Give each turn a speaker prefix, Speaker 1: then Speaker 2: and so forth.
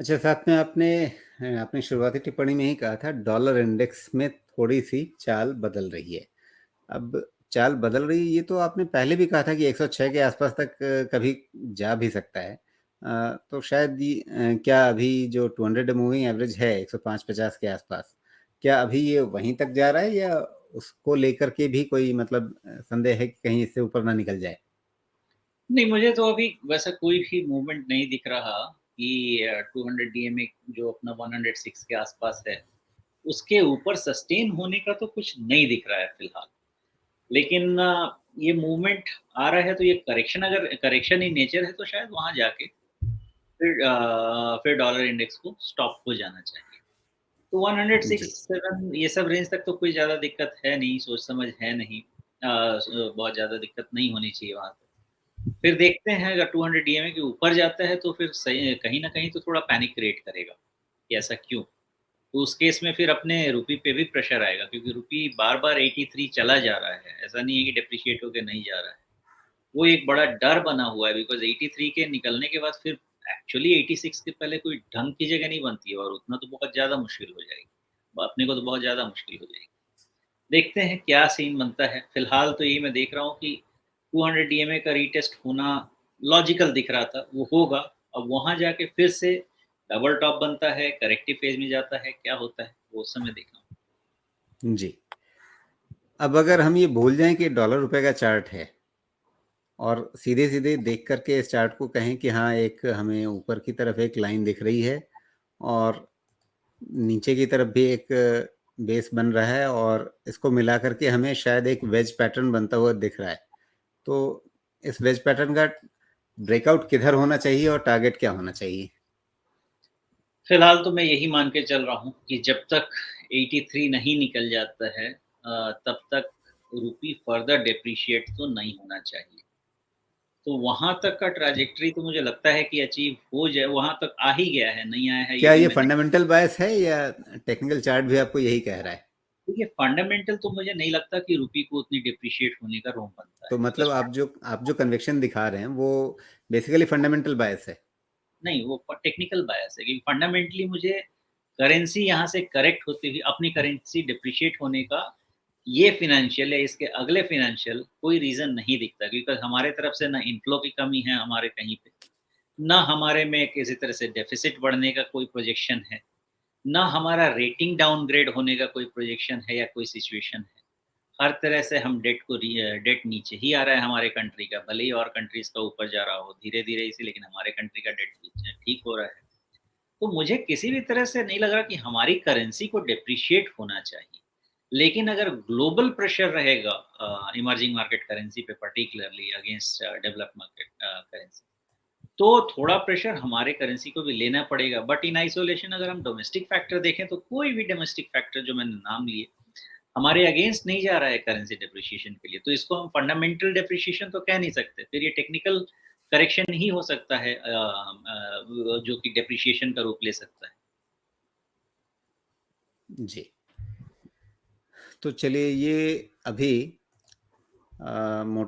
Speaker 1: अच्छा, साथ में आपने अपनी शुरुआती टिप्पणी में ही कहा था डॉलर इंडेक्स में थोड़ी-सी चाल बदल रही है। अब चाल बदल रही है ये तो आपने पहले भी कहा था कि 106 के आस-पास तक कभी जा भी सकता है। तो शायद क्या अभी जो 200 डे मूविंग एवरेज है 105-50 के आस-पास, क्या अभी ये वहीं तक जा रहा है या उसको लेकर के भी कोई मतलब संदेह है कि कहीं इससे ऊपर ना निकल जाए?
Speaker 2: नहीं, मुझे तो अभी वैसा कोई भी मूवमेंट नहीं दिख रहा कि 200 डीएमए जो अपना 106 के आसपास है, उसके ऊपर सस्टेन होने का तो कुछ नहीं दिख रहा है फिलहाल। लेकिन ये मूवमेंट आ रहा है तो ये करेक्शन अगर करेक्शन इन नेचर है तो शायद वहाँ जाके फिर डॉलर इंडेक्स को स्टॉप हो जाना चाहिए। तो 106
Speaker 1: जी।
Speaker 2: 7 ये सब रेंज तक तो कोई ज़्यादा दिक्कत है नहीं, सोच-समझ है नहीं। बहुत ज़्यादा दिक्कत नहीं होनी चाहिए वहाँ पे। फिर देखते हैं अगर 200 डीएमए के ऊपर जाता है तो फिर सही कहीं न कहीं तो थोड़ा पैनिक क्रिएट करेगा, कि ऐसा क्यों? तो उस केस में फिर अपने रुपये पे भी प्रेशर आएगा क्योंकि रुपये बार-बार 83 चला जा रहा है, ऐसा नहीं है कि डेप्रिशिएट होके नहीं जा रहा है। वो एक बड़ा डर बना हुआ है बिकॉज़ 83 के निकलने के बाद फिर एक्चुअली 86 के पहले कोई ढंग की जगह नहीं बनती है और उतना तो बहुत ज़्यादा मुश्किल हो जाएगी। अपने को तो बहुत ज़्यादा मुश्किल हो जाएगी। देखते हैं क्या सीन बनता है। फिलहाल तो यही मैं देख रहा हूँ कि 200 डीएमए का रीटेस्ट होना लॉजिकल दिख रहा था, वो होगा। अब वहाँ जाके फिर से डबल टॉप बनता है, करेक्टिव फेज़ में जाता है, क्या होता है, वो उस समय देखना होगा।
Speaker 1: जी। अब अगर हम ये भूल जाएँ कि डॉलर रुपए का चार्ट है और सीधे-सीधे देख कर के इस चार्ट को कहें कि हाँ, एक हमें ऊपर की तरफ एक लाइन दिख रही है और नीचे की तरफ भी एक बेस बन रहा है और इसको मिला कर के हमें शायद एक वेज पैटर्न बनता हुआ दिख रहा है। तो इस वेज पैटर्न का ब्रेकआउट किधर होना चाहिए और टारगेट क्या होना चाहिए?
Speaker 2: फिलहाल तो मैं यही मान के चल रहा हूँ कि जब तक 83 नहीं निकल जाता है तब तक रूपी फर्दर डेप्रिशिएट तो नहीं होना चाहिए। तो वहाँ तक का ट्रैजेक्टरी तो मुझे लगता है कि अचीव हो जाए, वहाँ तक आ ही गया है, नहीं आया है ये
Speaker 1: क्या
Speaker 2: भी
Speaker 1: ये
Speaker 2: मैं नहीं।
Speaker 1: फंडामेंटल बायस है या टेक्निकल चार्ट भी आपको यही कह रहा है?
Speaker 2: देखिए फंडामेंटल तो मुझे नहीं लगता कि रूपी को उतनी डेप्रिशिएट होने का रोम बनता
Speaker 1: तो
Speaker 2: है
Speaker 1: मतलब
Speaker 2: बिकॉज़
Speaker 1: आप जो कन्विक्शन दिखा रहे हैं वो बेसिकली फंडामेंटल बायस है।
Speaker 2: नहीं, वो टेक्निकल बायस है क्योंकि फंडामेंटली मुझे करेंसी यहाँ से करेक्ट होती हुई अपनी करेंसी डेप्रिशिएट होने का ये फ़ाइनेंशियल या इसके अगले फ़ाइनेंशियल कोई रीज़न नहीं दिखता क्योंकि हमारे तरफ से ना इनफ्लो की कमी है हमारे कहीं पे, ना हमारे में किसी तरह से डेफ़िसिट बढ़ने का कोई प्रोजेक्शन है, ना हमारा रेटिंग डाउनग्रेड होने का कोई प्रोजेक्शन है या कोई सिचुएशन है। हर तरह से हम डेट नीचे ही आ रहा है हमारे कंट्री का, भले ही और कंट्रीज़ का ऊपर जा रहा हो, धीरे-धीरे इसी लेकिन हमारे कंट्री का डेट नीचे ठीक हो रहा है। तो मुझे किसी भी तरह से नहीं लग रहा कि हमारी करेंसी को डेप्रिशिएट होना चाहिए। लेकिन अगर ग्लोबल प्रेशर रहेगा इमर्जिंग मार्केट करेंसी पे particularly against developed market currency, तो थोड़ा प्रेशर हमारे करेंसी को भी लेना पड़ेगा। बट इन आइसोलेशन अगर हम डोमेस्टिक फैक्टर देखें तो कोई भी डोमेस्टिक फैक्टर जो मैंने नाम लिए हमारे अगेंस्ट नहीं जा रहा है करेंसी डेप्रिसिएशन के लिए, तो इसको हम फंडामेंटल डेप्रिसिएशन तो कह नहीं सकते। फिर ये टेक्निकल करेक्शन ही हो सकता है जो कि डेप्रिसिएशन का रूप ले सकता है।
Speaker 1: जी। तो चलिए ये अभी मोटा